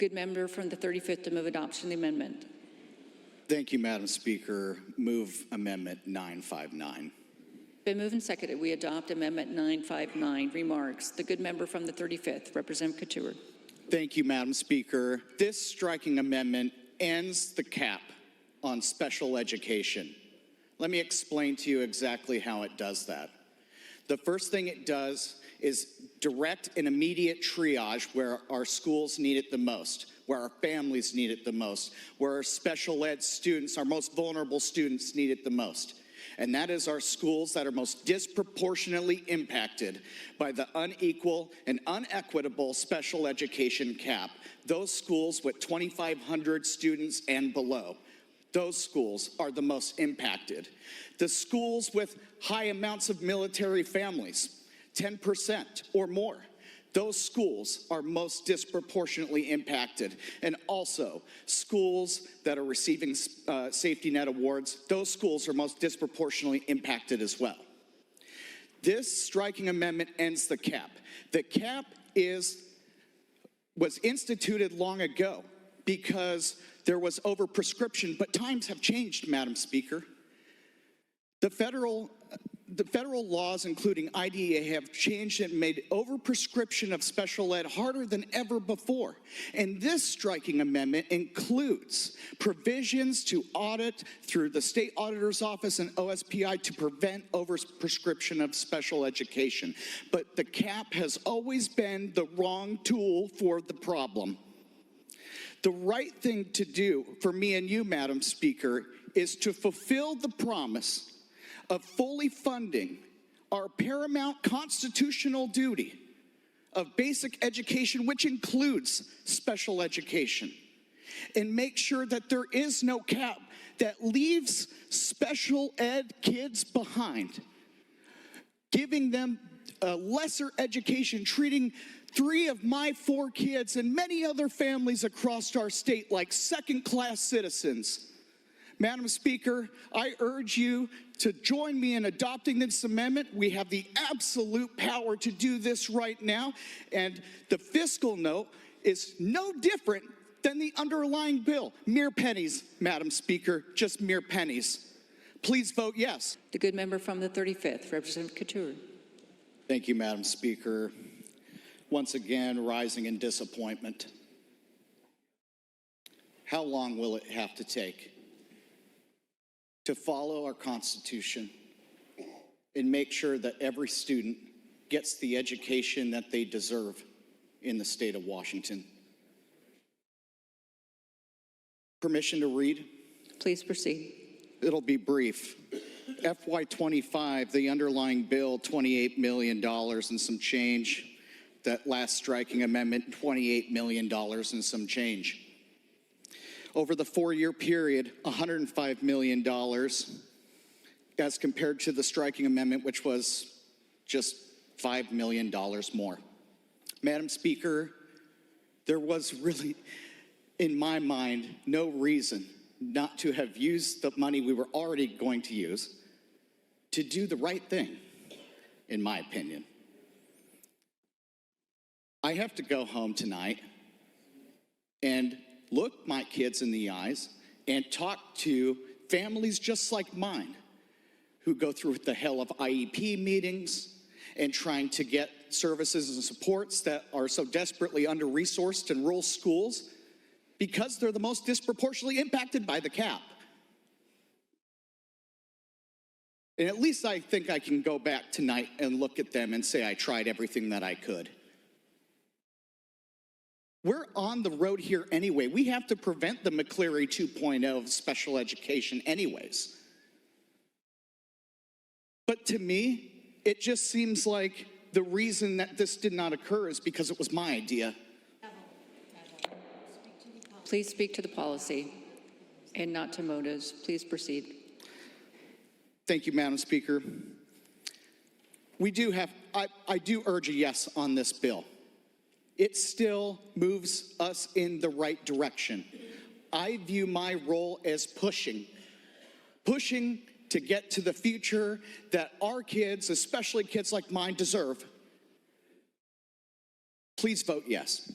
good member from the 35th to move adoption of the amendment. Thank you, Madam Speaker. Move Amendment 959. Been moved and seconded. We adopt Amendment 959. Remarks. The good member from the 35th, Representative Couture. Thank you, Madam Speaker. This striking amendment ends the cap on special education. Let me explain to you exactly how it does that. The first thing it does is direct and immediate triage where our schools need it the most, where our families need it the most, where our special ed students, our most vulnerable students need it the most. And that is our schools that are most disproportionately impacted by the unequal and unequitable special education cap. Those schools with 2,500 students and below. Those schools are the most impacted. The schools with high amounts of military families, 10% or more, those schools are most disproportionately impacted. And also, schools that are receiving safety net awards, those schools are most disproportionately impacted as well. This striking amendment ends the cap. The cap was instituted long ago because there was overprescription, but times have changed, Madam Speaker. The federal laws, including IDEA, have changed and made overprescription of special ed harder than ever before. And this striking amendment includes provisions to audit through the State Auditor's Office and OSPI to prevent overprescription of special education. But the cap has always been the wrong tool for the problem. The right thing to do for me and you, Madam Speaker, is to fulfill the promise of fully funding our paramount constitutional duty of basic education, which includes special education, and make sure that there is no cap that leaves special ed kids behind, giving them a lesser education, treating 3 of my 4 kids and many other families across our state like second-class citizens. Madam Speaker, I urge you to join me in adopting this amendment. We have the absolute power to do this right now, and the fiscal note is no different than the underlying bill. Mere pennies, Madam Speaker, just mere pennies. Please vote yes. The good member from the 35th, Representative Couture. Thank you, Madam Speaker. Once again, rising in disappointment. How long will it have to take to follow our Constitution and make sure that every student gets the education that they deserve in the state of Washington? Permission to read? Please proceed. It'll be brief. FY25, the underlying bill, $28 million and some change. That last striking amendment, $28 million and some change. Over the 4-year period, $105 million as compared to the striking amendment, which was just $5 million more. Madam Speaker, there was really, in my mind, no reason not to have used the money we were already going to use to do the right thing, in my opinion. I have to go home tonight and look my kids in the eyes and talk to families just like mine who go through the hell of IEP meetings and trying to get services and supports that are so desperately under-resourced in rural schools because they're the most disproportionately impacted by the cap. And at least I think I can go back tonight and look at them and say I tried everything that I could. We're on the road here anyway. We have to prevent the McCleary 2.0 of special education anyways. But to me, it just seems like the reason that this did not occur is because it was my idea. Please speak to the policy and not to motives. Please proceed. Thank you, Madam Speaker. I do urge a yes on this bill. It still moves us in the right direction. I view my role as pushing to get to the future that our kids, especially kids like mine, deserve. Please vote yes.